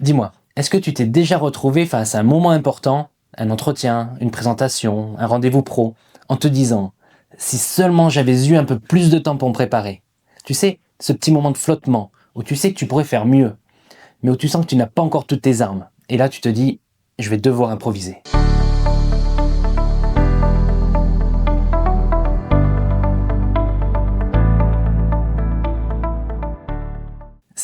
Dis-moi, est-ce que tu t'es déjà retrouvé face à un moment important, un entretien, une présentation, un rendez-vous pro, en te disant si seulement j'avais eu un peu plus de temps pour me préparer? Tu sais, ce petit moment de flottement où tu sais que tu pourrais faire mieux, mais où tu sens que tu n'as pas encore toutes tes armes. Et là, tu te dis, je vais devoir improviser.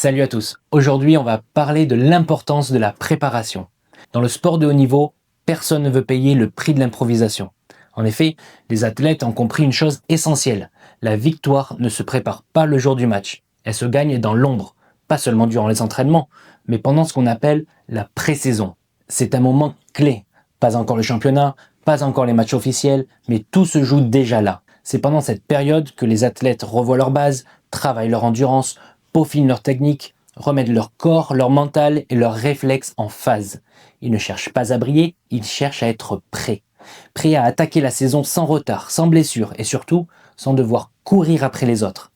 Salut à tous. Aujourd'hui, on va parler de l'importance de la préparation. Dans le sport de haut niveau, personne ne veut payer le prix de l'improvisation. En effet, les athlètes ont compris une chose essentielle. La victoire ne se prépare pas le jour du match. Elle se gagne dans l'ombre, pas seulement durant les entraînements, mais pendant ce qu'on appelle la pré-saison. C'est un moment clé. Pas encore le championnat, pas encore les matchs officiels, mais tout se joue déjà là. C'est pendant cette période que les athlètes revoient leur base, travaillent leur endurance, peaufinent leur technique, remettent leur corps, leur mental et leurs réflexes en phase. Ils ne cherchent pas à briller, ils cherchent à être prêts. Prêts à attaquer la saison sans retard, sans blessure et surtout sans devoir courir après les autres.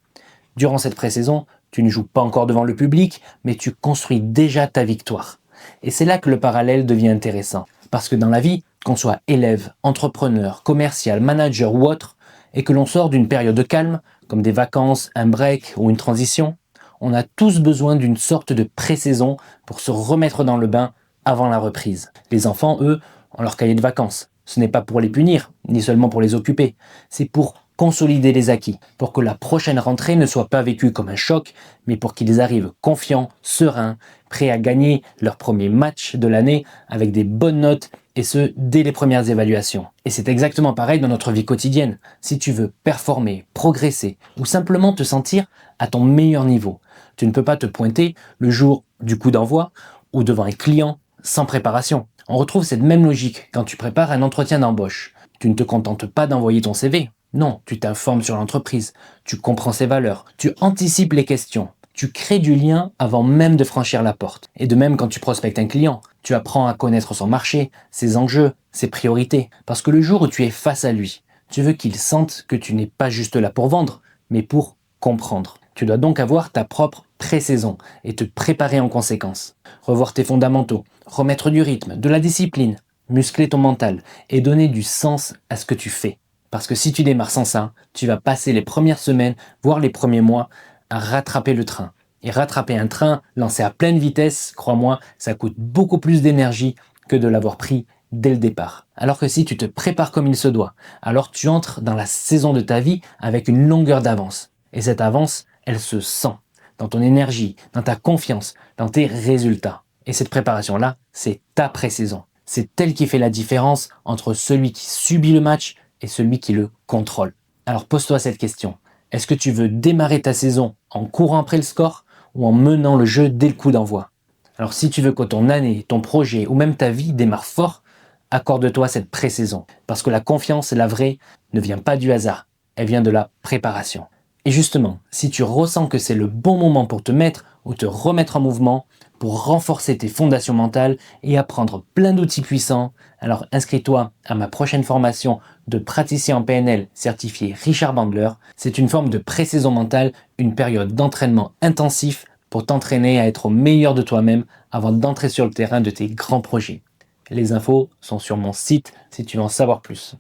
Durant cette pré-saison, tu ne joues pas encore devant le public, mais tu construis déjà ta victoire. Et c'est là que le parallèle devient intéressant. Parce que dans la vie, qu'on soit élève, entrepreneur, commercial, manager ou autre, et que l'on sort d'une période de calme, comme des vacances, un break ou une transition, on a tous besoin d'une sorte de pré-saison pour se remettre dans le bain avant la reprise. Les enfants, eux, ont leur cahier de vacances. Ce n'est pas pour les punir, ni seulement pour les occuper. C'est pour consolider les acquis, pour que la prochaine rentrée ne soit pas vécue comme un choc, mais pour qu'ils arrivent confiants, sereins, prêts à gagner leur premier match de l'année avec des bonnes notes, et ce, dès les premières évaluations. Et c'est exactement pareil dans notre vie quotidienne. Si tu veux performer, progresser, ou simplement te sentir à ton meilleur niveau, tu ne peux pas te pointer le jour du coup d'envoi ou devant un client sans préparation. On retrouve cette même logique quand tu prépares un entretien d'embauche. Tu ne te contentes pas d'envoyer ton CV. Non, tu t'informes sur l'entreprise, tu comprends ses valeurs, tu anticipes les questions, tu crées du lien avant même de franchir la porte. Et de même quand tu prospectes un client, tu apprends à connaître son marché, ses enjeux, ses priorités. Parce que le jour où tu es face à lui, tu veux qu'il sente que tu n'es pas juste là pour vendre, mais pour comprendre. Tu dois donc avoir ta propre pré-saison et te préparer en conséquence. Revoir tes fondamentaux, remettre du rythme, de la discipline, muscler ton mental et donner du sens à ce que tu fais. Parce que si tu démarres sans ça, tu vas passer les premières semaines, voire les premiers mois, à rattraper le train. Et rattraper un train lancé à pleine vitesse, crois-moi, ça coûte beaucoup plus d'énergie que de l'avoir pris dès le départ. Alors que si tu te prépares comme il se doit, alors tu entres dans la saison de ta vie avec une longueur d'avance. Et cette avance, elle se sent dans ton énergie, dans ta confiance, dans tes résultats. Et cette préparation-là, c'est ta pré-saison. C'est elle qui fait la différence entre celui qui subit le match et celui qui le contrôle. Alors pose-toi cette question. Est-ce que tu veux démarrer ta saison en courant après le score ou en menant le jeu dès le coup d'envoi? Alors si tu veux que ton année, ton projet ou même ta vie démarre fort, accorde-toi cette pré-saison. Parce que la confiance, la vraie, ne vient pas du hasard. Elle vient de la préparation. Et justement, si tu ressens que c'est le bon moment pour te mettre ou te remettre en mouvement, pour renforcer tes fondations mentales et apprendre plein d'outils puissants, alors inscris-toi à ma prochaine formation de praticien en PNL certifié Richard Bandler. C'est une forme de pré-saison mentale, une période d'entraînement intensif pour t'entraîner à être au meilleur de toi-même avant d'entrer sur le terrain de tes grands projets. Les infos sont sur mon site si tu veux en savoir plus.